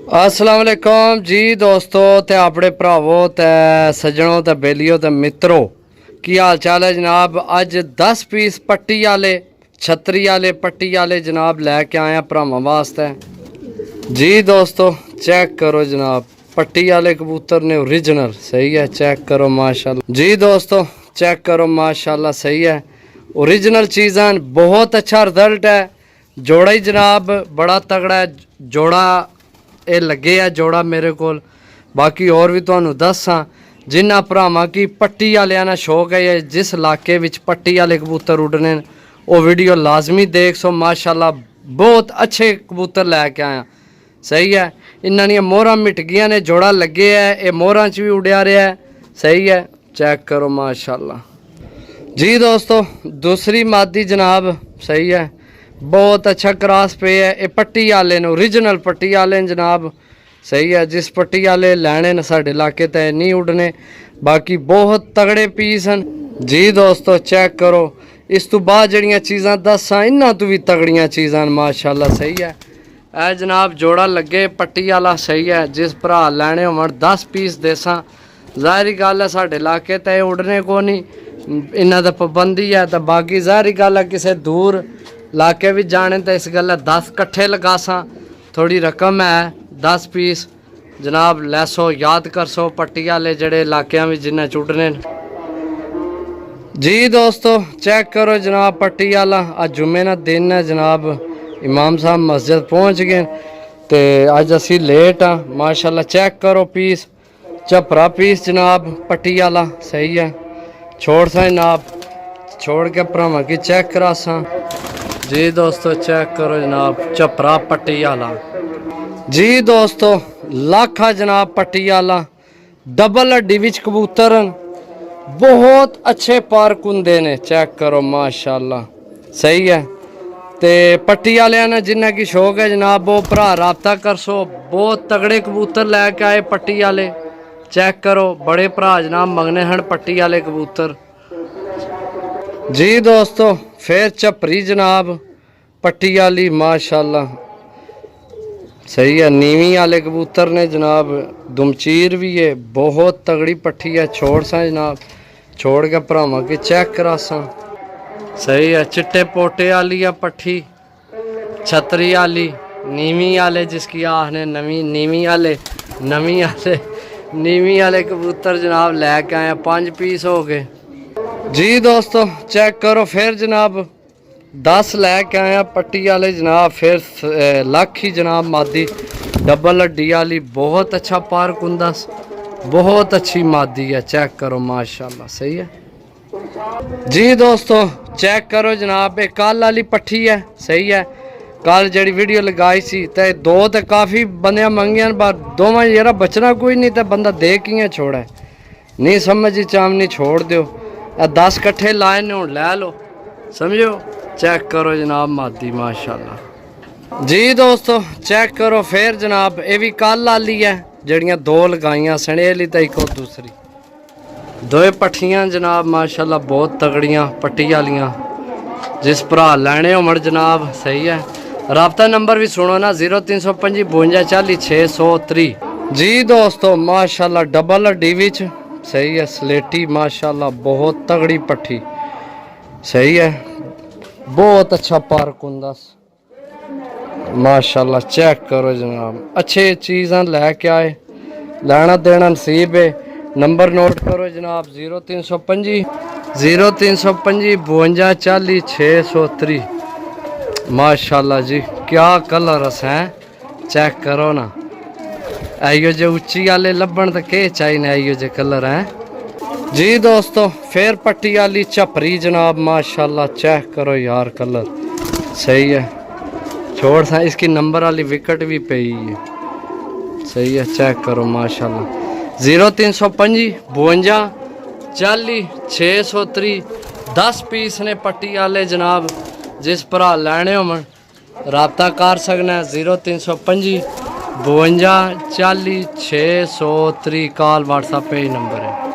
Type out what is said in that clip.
अस्सलाम वालेकुम जी दोस्तों ते अपने भरावो ते सज्जनों ते बेलियो ते मित्रों की हाल चाल है जनाब। अज 10 पीस पट्टी आले छतरी आले पट्टी आले जनाब लैके आया भरावां वास्ते। जी दोस्तों चेक करो जनाब, पट्टी आले कबूतर ने ओरिजिनल सही है, चेक करो माशाल्लाह। जी दोस्तों चेक करो माशाल्लाह सही है, ओरिजिनल चीज़ां, बहुत अच्छा रिजल्ट है। जोड़ा ही जनाब बड़ा तगड़ा है, जोड़ा ये लगे है जोड़ा मेरे को। बाकी और भी तुहानू दसां जिन्हां भरावां की पट्टी वालियां दा शौक है, जिस इलाके विच पट्टी वाले कबूतर उड़ने वो वीडियो लाजमी देख सो। माशाल्लाह बहुत अच्छे कबूतर लैके आया सही है। इन्हां दियां मोहरां मिट गईयां ने, जोड़ा लगे है, ये मोहरां च भी उड़िया रहा है सही है, चेक करो माशाल्लाह। जी दोस्तों दूसरी मादी जनाब सही है, बहुत अच्छा क्रॉस पे है। ये पट्टी वाले ने ओरिजिनल पट्टी वाले जनाब सही है। जिस पट्टी वाले लैने न साढ़े इलाके ते नहीं उड़ने, बाकी बहुत तगड़े पीस हैं। जी दोस्तों चेक करो, इस तो बाद जड़ियाँ चीज़ां दसां इन्हां तो भी तगड़ियाँ चीज़ां माशाल्लाह सही है। ए जनाब जोड़ा लगे पट्टी वाला सही है, जिस भरा लैने होवन 10 पीस देसां। ज़ाहरी गल है साढ़े इलाके ते उड़ने को नहीं, इन्हां दा पाबंदी है। तो बाकी ज़ाहरी गल है किसी दूर इलाके भी जाने तो इस गल 10 कट्ठे लगा सा, थोड़ी रकम है 10 पीस जनाब लैसो, याद कर सो पट्टी वाले जड़े इलाकों में जिन्हें चुड़ने। जी दोस्तों चेक करो जनाब पट्टी वाला, अज जुम्मे का दिन है जनाब, इमाम साहब मस्जिद पहुँच गए तो अज असी लेट हाँ माशाल्लाह। चेक करो पीस, झपरा पीस जनाब पट्टी वाला सही है। छोड़ सा जनाब, छोड़ के भरावां की चेक करा सा। जी दोस्तों चेक करो जनाब झपरा पट्टी वाला। जी दोस्तों लाखा जनाब पट्टी वाला, डबल हड्डी विच कबूतर बहुत अच्छे पार्क होंदे ने, चेक करो माशाल्लाह सही है। ते पट्टी वाले ने जिन्हें की शौक है जनाब वो भरा राबता कर सो, बहुत तगड़े कबूतर लैके आए पट्टी वाले। चेक करो बड़े भरा जनाब मंगने हैं पट्टी वाले कबूतर। जी दोस्तों फिर झपरी जनाब पट्टी वाली माशाल्लाह सही है। नीवी वाले कबूतर ने जनाब, दुमचीर भी है, बहुत तगड़ी पट्टी है। छोड़ सा जनाब, छोड़ के भरावां की चेक करा सा सही है। चिट्टे पोटे वाली है पट्टी, छतरी वाली नीवी वाले जिसकी आखने नवी नीवी वाले नवी वाले नीवी वाले कबूतर जनाब लैके आए 5 पीस हो गए। जी दोस्तों चेक करो फिर जनाब 10 लैके आया पट्टी वाले जनाब। फिर लाखी जनाब मादी डबल हड्डी वाली, बहुत अच्छा पार्क होंदा, बहुत अच्छी मादी है। चेक करो माशाल्लाह सही है। जी दोस्तों चेक करो जनाब, एक कल वाली पट्टी है सही है। कल जड़ी वीडियो लगाई सी ते दो तो काफ़ी बंदे मंगियां, पर दोवें यार बचना कोई नहीं तो बंदा दे कियां छोड़ा, नहीं समझ चाम नहीं छोड़ दो। 10 कट्ठे लाए ने हुण लै लो समझो। चेक करो जनाब मादी माशाल्लाह। जी दोस्तों चेक करो फिर जनाब, ये भी कल वाली है जड़ियाँ 2 लगाइयां सनेली तो एक और दूसरी, दो पट्ठियाँ जनाब माशाल्लाह बहुत तगड़ियाँ पट्टी वालियाँ। जिस भरा लैने होवन जनाब सही है। राबता नंबर भी सुनो ना 0325 52 40 603। जी दोस्तों माशाल्लाह डबल हड्डी विच सही है, स्लेटी माशाल्लाह बहुत तगड़ी पट्टी सही है, बहुत अच्छा पार्क होंदा माशाल्लाह। चेक करो जनाब अच्छे चीज़ां लैके आए, लैना देना नसीब है। नंबर नोट करो जनाब 0325 52 40 603 माशाल्लाह। जी क्या कलर हैं, चेक करो ना, आइयो जो उच्ची वाले लभन तो के चाहिए, आइयो जो कलर हैं। जी दोस्तों फिर पट्टी वाली झपरी जनाब माशाल्लाह, चेक करो यार कलर सही है। छोड़ सा इसकी नंबर वाली विकेट भी पई है सही है, चेक करो माशाल्लाह। 0325 52 40 603 10 पीस ने पट्टी वाले जनाब। जिस भरा लैने होवन राबता कर सकना 0325 52 40 603 कॉल व्हाट्सएप पे ही नंबर है।